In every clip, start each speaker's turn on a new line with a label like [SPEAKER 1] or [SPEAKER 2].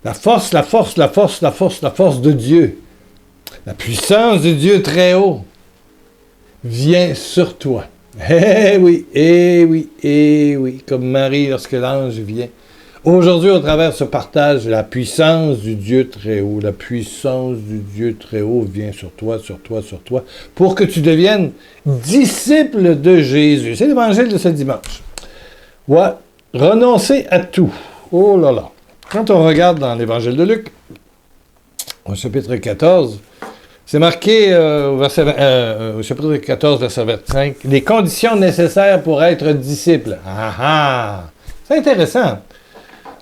[SPEAKER 1] La force, la force, la force, la force, la force de Dieu. La puissance de Dieu très haut vient sur toi. Eh oui, eh oui, eh oui, comme Marie lorsque l'ange vient. Aujourd'hui, au travers de ce partage, la puissance du Dieu très haut, la puissance du Dieu très haut vient sur toi, sur toi, sur toi, pour que tu deviennes disciple de Jésus. C'est l'évangile de ce dimanche. Ouais, renoncer à tout. Oh là là. Quand on regarde dans l'évangile de Luc, au chapitre 14, c'est marqué au chapitre 14, verset 25, les conditions nécessaires pour être disciple. Ah ah! C'est intéressant.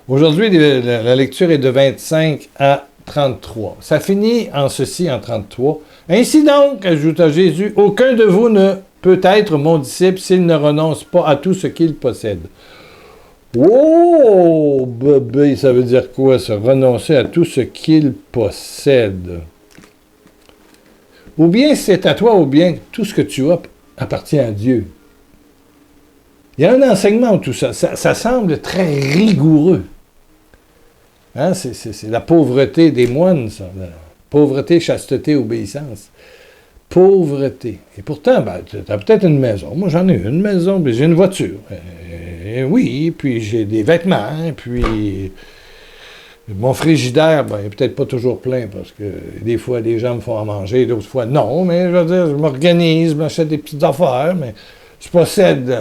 [SPEAKER 1] Aujourd'hui, la lecture est de 25 à 33. Ça finit en ceci, en 33. Ainsi donc, ajouta Jésus, aucun de vous ne peut être mon disciple s'il ne renonce pas à tout ce qu'il possède. Oh, bébé, ça veut dire quoi, ça? Renoncer à tout ce qu'il possède. Ou bien c'est à toi, ou bien tout ce que tu as appartient à Dieu. Il y a un enseignement où tout ça. Ça semble très rigoureux. Hein? C'est la pauvreté des moines, ça. La pauvreté, chasteté, obéissance. Pauvreté. Et pourtant, ben, tu as peut-être une maison. Moi, j'en ai une maison, puis j'ai une voiture. Oui, puis j'ai des vêtements, puis mon frigidaire, ben, il n'est peut-être pas toujours plein, parce que des fois, les gens me font à manger, d'autres fois, non. Mais je veux dire, je m'organise, je m'achète des petites affaires, mais je possède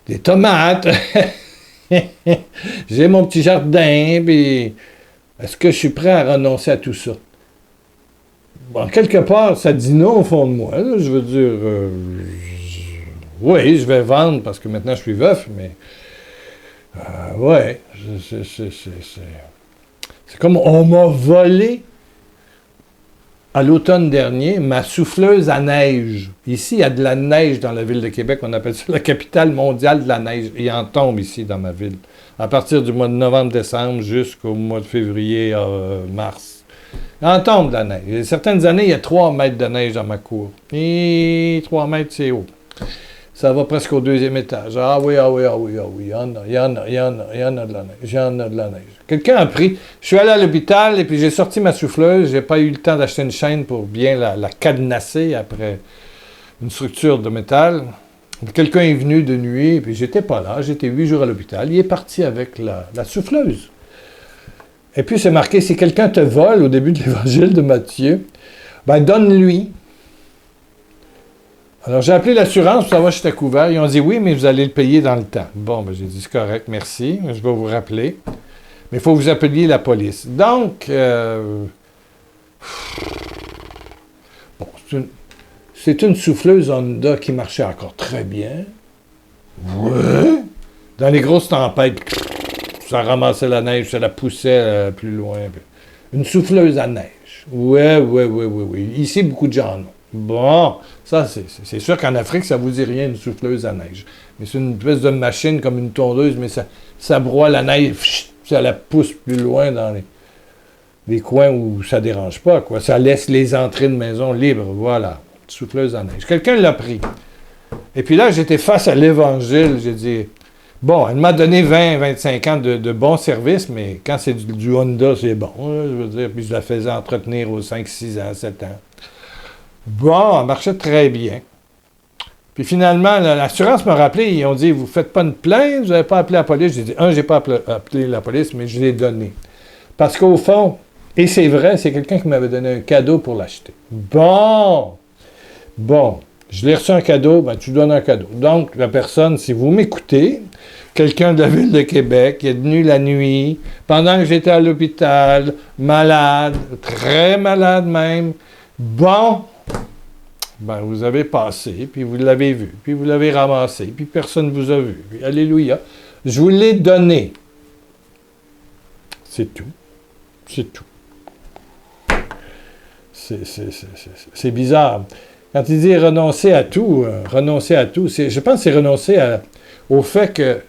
[SPEAKER 1] des tomates. J'ai mon petit jardin, puis est-ce que je suis prêt à renoncer à tout ça? Bon, quelque part, ça dit non au fond de moi. Là, je veux dire, oui, je vais vendre parce que maintenant je suis veuf, mais ouais, c'est comme on m'a volé à l'automne dernier ma souffleuse à neige. Ici, il y a de la neige dans la ville de Québec. On appelle ça la capitale mondiale de la neige. Il en tombe ici dans ma ville. À partir du mois de novembre-décembre jusqu'au mois de février, mars. Il en tombe de la neige. Il y a certaines années, il y a 3 mètres de neige dans ma cour. Et 3 mètres, c'est haut. Ça va presque au 2e étage. Ah oui, ah oui, ah oui, ah oui. Il y en a de la neige. Il y en a de la neige. Quelqu'un a pris. Je suis allé à l'hôpital et puis j'ai sorti ma souffleuse. J'ai pas eu le temps d'acheter une chaîne pour bien la cadenasser après une structure de métal. Quelqu'un est venu de nuit et puis j'étais pas là. J'étais 8 jours à l'hôpital. Il est parti avec la souffleuse. Et puis c'est marqué, si quelqu'un te vole au début de l'évangile de Matthieu, ben donne-lui. Alors, j'ai appelé l'assurance pour savoir si j'étais couvert. Ils ont dit oui, mais vous allez le payer dans le temps. Bon, ben, j'ai dit c'est correct, merci. Je vais vous rappeler. Mais il faut que vous appeliez la police. Donc, bon, c'est une souffleuse Honda qui marchait encore très bien. Ouais. Dans les grosses tempêtes, ça ramassait la neige, ça la poussait plus loin. Une souffleuse à neige. Oui. Ici, beaucoup de gens en ont. Bon, ça, c'est sûr qu'en Afrique, ça vous dit rien, une souffleuse à neige. Mais c'est une espèce de machine comme une tondeuse, mais ça broie la neige, ça la pousse plus loin dans les coins où ça dérange pas, quoi. Ça laisse les entrées de maison libres, voilà. Souffleuse à neige. Quelqu'un l'a pris. Et puis là, j'étais face à l'Évangile, j'ai dit, bon, elle m'a donné 20-25 ans de bons services, mais quand c'est du Honda, c'est bon, hein, je veux dire, puis je la faisais entretenir aux 5-6 ans, 7 ans. Bon, elle marchait très bien. Puis finalement, l'assurance m'a rappelé, ils ont dit, vous ne faites pas une plainte, vous n'avez pas appelé la police. J'ai dit, j'ai pas appelé la police, mais je l'ai donné. Parce qu'au fond, et c'est vrai, c'est quelqu'un qui m'avait donné un cadeau pour l'acheter. Bon, je l'ai reçu un cadeau, ben tu donnes un cadeau. Donc, la personne, si vous m'écoutez, quelqu'un de la ville de Québec qui est venu la nuit, pendant que j'étais à l'hôpital, malade, très malade même, bon, ben, vous avez passé, puis vous l'avez vu, puis vous l'avez ramassé, puis personne ne vous a vu. Puis, alléluia. Je vous l'ai donné. C'est tout. C'est tout. C'est bizarre. Quand il dit renoncer à tout, je pense que c'est renoncer au fait que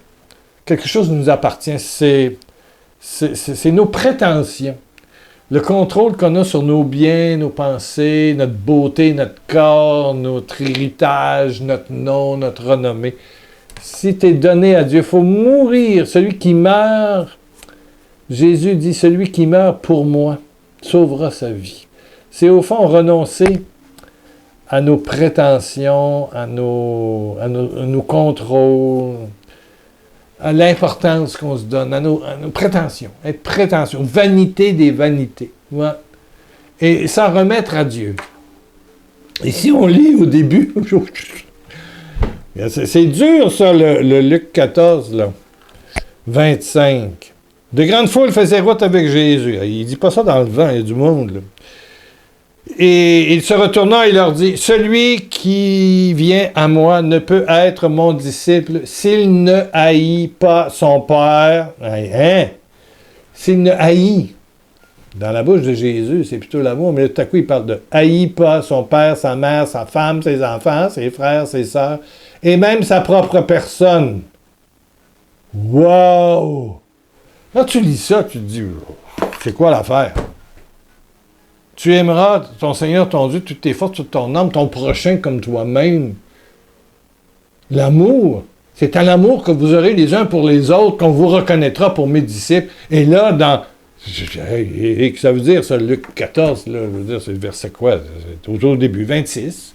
[SPEAKER 1] quelque chose nous appartient. C'est nos prétentions. Le contrôle qu'on a sur nos biens, nos pensées, notre beauté, notre corps, notre héritage, notre nom, notre renommée. Si tu es donné à Dieu, il faut mourir. Celui qui meurt Jésus dit, celui qui meurt pour moi sauvera sa vie. C'est au fond renoncer à nos prétentions, à nos contrôles, à l'importance qu'on se donne, à nos prétentions, être prétentieux, vanité des vanités. Ouais. Et s'en remettre à Dieu. Et si on lit au début, c'est dur ça, le Luc 14, là, 25. De grandes foules faisaient route avec Jésus. Il ne dit pas ça dans le vent, il y a du monde, là. Et il se retourna et leur dit, « Celui qui vient à moi ne peut être mon disciple s'il ne haït pas son père. » Hein? S'il ne haït. Dans la bouche de Jésus, c'est plutôt l'amour, mais tout à coup, il parle de « haït pas son père, sa mère, sa femme, ses enfants, ses frères, ses sœurs, et même sa propre personne. » Wow! Quand tu lis ça, tu te dis, c'est quoi l'affaire? Tu aimeras ton Seigneur, ton Dieu, toutes tes forces, toute ton âme, ton prochain comme toi-même. L'amour, c'est à l'amour que vous aurez les uns pour les autres qu'on vous reconnaîtra pour mes disciples. Et là, et que ça veut dire, ça, Luc 14, là, je veux dire, c'est le verset quoi? C'est au début, 26.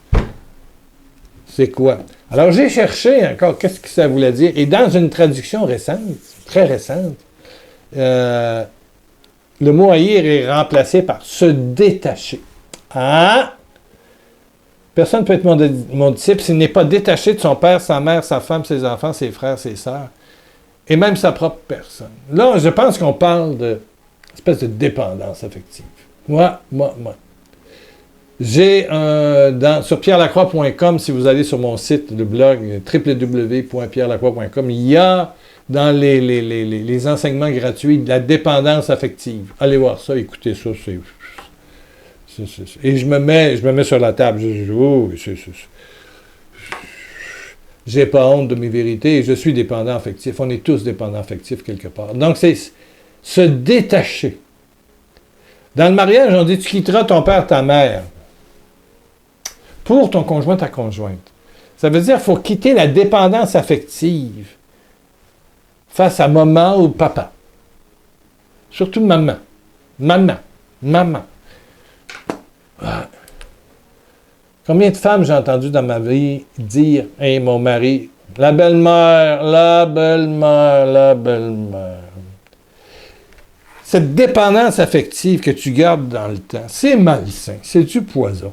[SPEAKER 1] C'est quoi? Alors, j'ai cherché encore qu'est-ce que ça voulait dire. Et dans une traduction récente, très récente, le mot haïr est remplacé par se détacher. Ah! Personne ne peut être mon disciple s'il n'est pas détaché de son père, sa mère, sa femme, ses enfants, ses frères, ses sœurs, et même sa propre personne. Là, je pense qu'on parle d'une espèce de dépendance affective. Moi. J'ai sur pierrelacroix.com, si vous allez sur mon site, le blog www.pierrelacroix.com, il y a dans les enseignements gratuits de la dépendance affective. Allez voir ça, écoutez ça, et je me mets sur la table. J'ai pas honte de mes vérités, je suis dépendant affectif. On est tous dépendants affectifs quelque part. Donc, c'est se détacher. Dans le mariage, on dit, tu quitteras ton père, ta mère, pour ton conjoint, ta conjointe. Ça veut dire qu'il faut quitter la dépendance affective face à maman ou papa. Surtout maman. Maman. Ah. Combien de femmes j'ai entendu dans ma vie dire « Hey, mon mari, la belle-mère. » Cette dépendance affective que tu gardes dans le temps, c'est malsain, c'est du poison.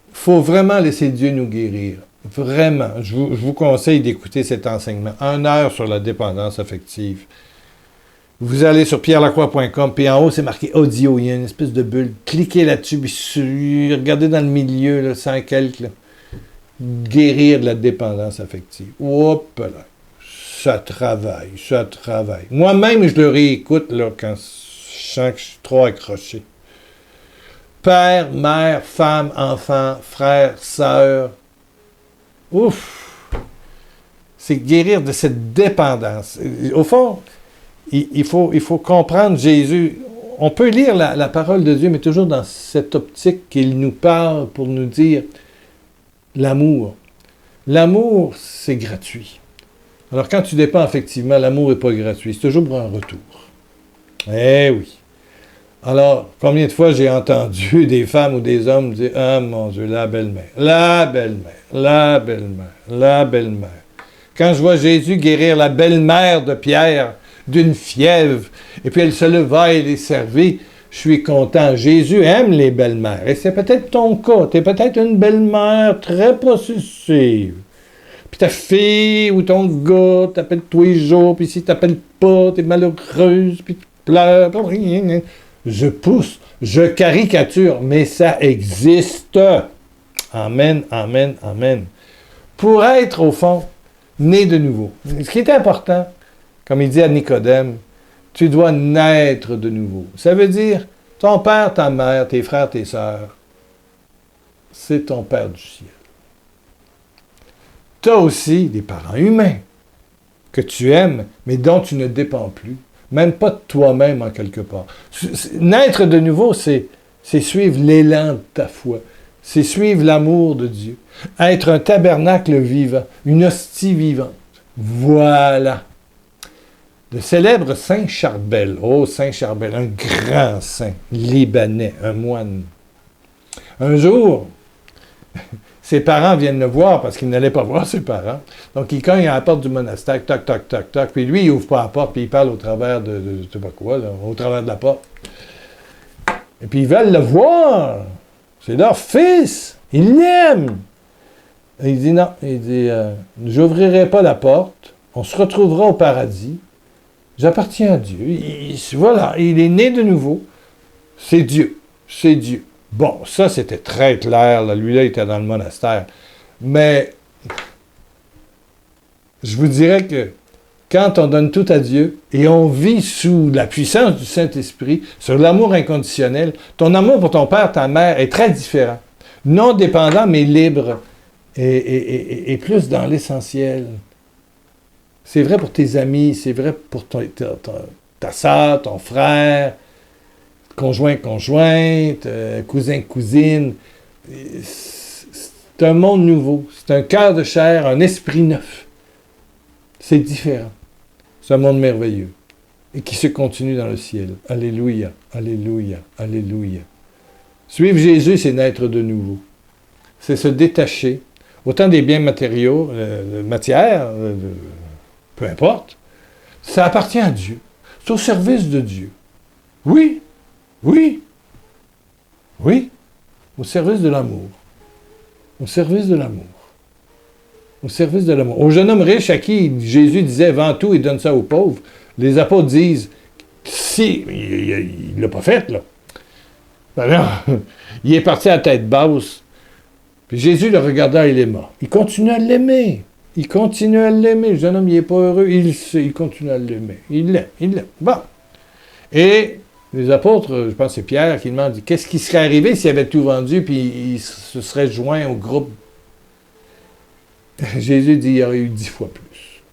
[SPEAKER 1] Il faut vraiment laisser Dieu nous guérir. Vraiment. Je vous conseille d'écouter cet enseignement. 1 heure sur la dépendance affective. Vous allez sur pierrelacroix.com, puis en haut, c'est marqué audio. Il y a une espèce de bulle. Cliquez là-dessus, puis regardez dans le milieu, là, sans quelque. Là. Guérir de la dépendance affective. Hop là. Ça travaille. Moi-même, je le réécoute là, quand je sens que je suis trop accroché. Père, mère, femme, enfant, frère, sœur. Ouf! C'est guérir de cette dépendance. Au fond, il faut comprendre Jésus. On peut lire la parole de Dieu, mais toujours dans cette optique qu'il nous parle pour nous dire l'amour. L'amour, c'est gratuit. Alors, quand tu dépends effectivement, l'amour n'est pas gratuit. C'est toujours pour un retour. Eh oui. Alors, combien de fois j'ai entendu des femmes ou des hommes dire « Ah, mon Dieu, la belle-mère. Quand je vois Jésus guérir la belle-mère de Pierre d'une fièvre, et puis elle se leva et les servit, je suis content. Jésus aime les belles-mères. Et c'est peut-être ton cas. Tu es peut-être une belle-mère très possessive. Puis ta fille ou ton gars t'appelle tous les jours, puis si t'appelles pas, t'es malheureuse, puis tu pleures. Je pousse, je caricature, mais ça existe. Amen. Pour être, au fond, né de nouveau. Ce qui est important, comme il dit à Nicodème, tu dois naître de nouveau. Ça veut dire, ton père, ta mère, tes frères, tes sœurs, c'est ton Père du ciel. Tu as aussi des parents humains que tu aimes, mais dont tu ne dépends plus. Même pas de toi-même, en quelque part. Naître de nouveau, c'est suivre l'élan de ta foi. C'est suivre l'amour de Dieu. Être un tabernacle vivant, une hostie vivante. Voilà. Le célèbre Saint Charbel. Oh, Saint Charbel, un grand saint libanais, un moine. Un jour, ses parents viennent le voir parce qu'il n'allait pas voir ses parents. Donc, il cogne à la porte du monastère, toc, toc, toc, toc. Puis lui, il ouvre pas la porte, puis il parle au travers de je sais pas quoi, là, au travers de la porte. Et puis, ils veulent le voir. C'est leur fils. Ils l'aiment. Et il dit non. Il dit, j'ouvrirai pas la porte. On se retrouvera au paradis. J'appartiens à Dieu. Voilà, il est né de nouveau. C'est Dieu. C'est Dieu. Bon, ça, c'était très clair. Là. Lui-là, il était dans le monastère. Mais je vous dirais que quand on donne tout à Dieu et on vit sous la puissance du Saint-Esprit, sur l'amour inconditionnel, ton amour pour ton père, ta mère est très différent. Non dépendant, mais libre. Et plus dans l'essentiel. C'est vrai pour tes amis, c'est vrai pour ta soeur, ton frère, conjoint, conjointe, cousin, cousine. C'est un monde nouveau. C'est un cœur de chair, un esprit neuf. C'est différent. C'est un monde merveilleux. Et qui se continue dans le ciel. Alléluia, alléluia, alléluia. Suivre Jésus, c'est naître de nouveau. C'est se détacher, autant des biens matériaux, matière, peu importe. Ça appartient à Dieu. C'est au service de Dieu. Oui, oui, oui. Au service de l'amour. Au service de l'amour. Au service de l'amour. Au jeune homme riche à qui Jésus disait « Vends tout et donne ça aux pauvres », les apôtres disent « Si, il ne l'a pas fait, là. » Ben non, il est parti à tête basse. Puis Jésus le regarda et l'aima. Il continue à l'aimer. Il continue à l'aimer. Le jeune homme, il n'est pas heureux. Il continue à l'aimer. Il l'aime. Bon. Et les apôtres, je pense que c'est Pierre qui demande qu'est-ce qui serait arrivé s'il avait tout vendu puis il se serait joint au groupe. Jésus dit il y aurait eu 10 fois plus.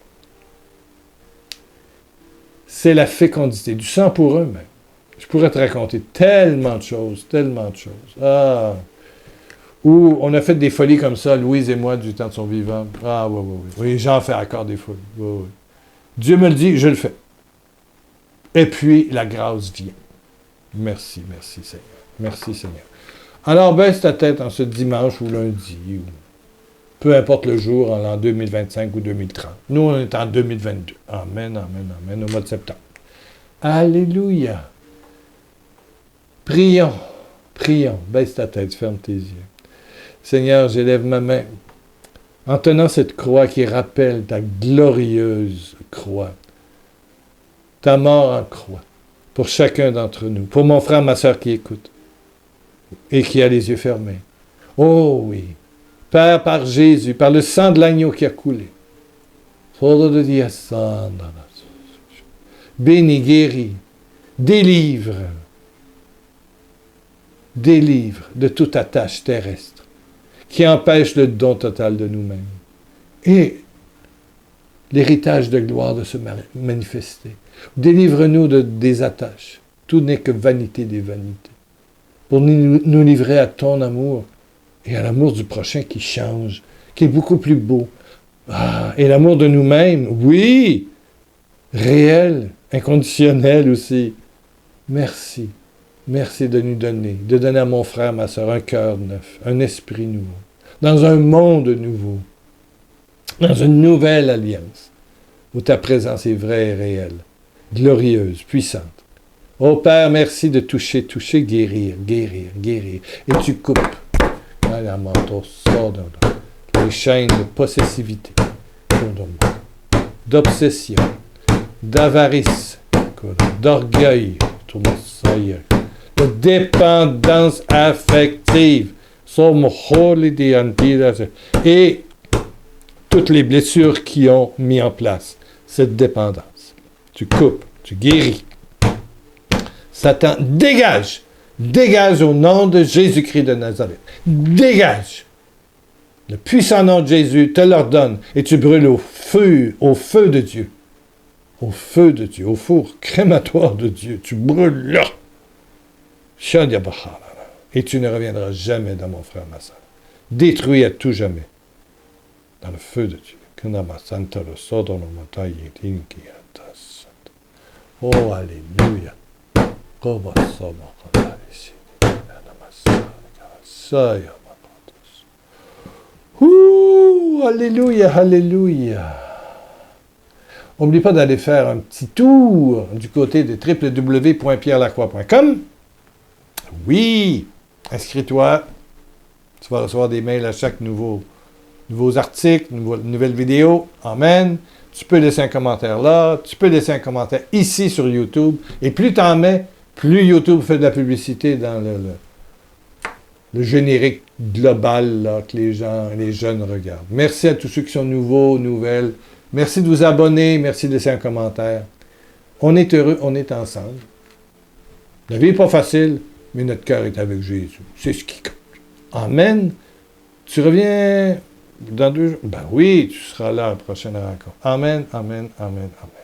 [SPEAKER 1] C'est la fécondité, du sang pour eux même. Je pourrais te raconter tellement de choses, tellement de choses. Ah! Où on a fait des folies comme ça, Louise et moi, du temps de son vivant. Ah, oui, oui, oui. Oui, j'en fais encore des folies. Oui, oui. Dieu me le dit, je le fais. Et puis, la grâce vient. Merci, merci Seigneur. Merci Seigneur. Alors, baisse ta tête en ce dimanche ou lundi, ou peu importe le jour, en l'an 2025 ou 2030. Nous, on est en 2022. Amen, amen, amen, au mois de septembre. Alléluia. Prions, prions. Baisse ta tête, ferme tes yeux. Seigneur, j'élève ma main en tenant cette croix qui rappelle ta glorieuse croix, ta mort en croix, pour chacun d'entre nous, pour mon frère, ma sœur qui écoute et qui a les yeux fermés. Oh oui, Père, par Jésus, par le sang de l'agneau qui a coulé, bénis, guéris, délivre de toute attache terrestre qui empêche le don total de nous-mêmes et l'héritage de gloire de se manifester. Délivre-nous des attaches. Tout n'est que vanité des vanités. Pour nous livrer à ton amour et à l'amour du prochain qui change, qui est beaucoup plus beau. Ah, et l'amour de nous-mêmes, oui, réel, inconditionnel aussi. Merci. Merci de nous donner, de donner à mon frère, ma soeur, un cœur neuf, un esprit nouveau, dans un monde nouveau, dans une nouvelle alliance, où ta présence est vraie et réelle, glorieuse, puissante. Oh Père, merci de toucher, guérir. Et tu coupes les chaînes de possessivité, d'obsession, d'avarice, d'orgueil, de dépendance affective, et toutes les blessures qui ont mis en place cette dépendance. Tu coupes, tu guéris. Satan, dégage! Dégage au nom de Jésus-Christ de Nazareth. Dégage! Le puissant nom de Jésus te l'ordonne et tu brûles au feu de Dieu. Au feu de Dieu, au four crématoire de Dieu. Tu brûles là. Et tu ne reviendras jamais dans mon frère, ma soeur. Détruit à tout jamais. Dans le feu de Dieu. Oh, alléluia. Ouh, alléluia, alléluia. N'oublie pas d'aller faire un petit tour du côté de www.pierrelacroix.com. Oui, inscris-toi. Tu vas recevoir des mails à chaque nouveaux articles, nouvelles vidéos. Amen. Tu peux laisser un commentaire là. Tu peux laisser un commentaire ici sur YouTube. Et plus tu en mets, plus YouTube fait de la publicité dans le générique global là, que les jeunes regardent. Merci à tous ceux qui sont nouveaux, nouvelles. Merci de vous abonner. Merci de laisser un commentaire. On est heureux, on est ensemble. La vie n'est pas facile, mais notre cœur est avec Jésus. C'est ce qui compte. Amen. Tu reviens dans 2 jours? Ben oui, tu seras là à la prochaine rencontre. Amen, amen, amen, amen.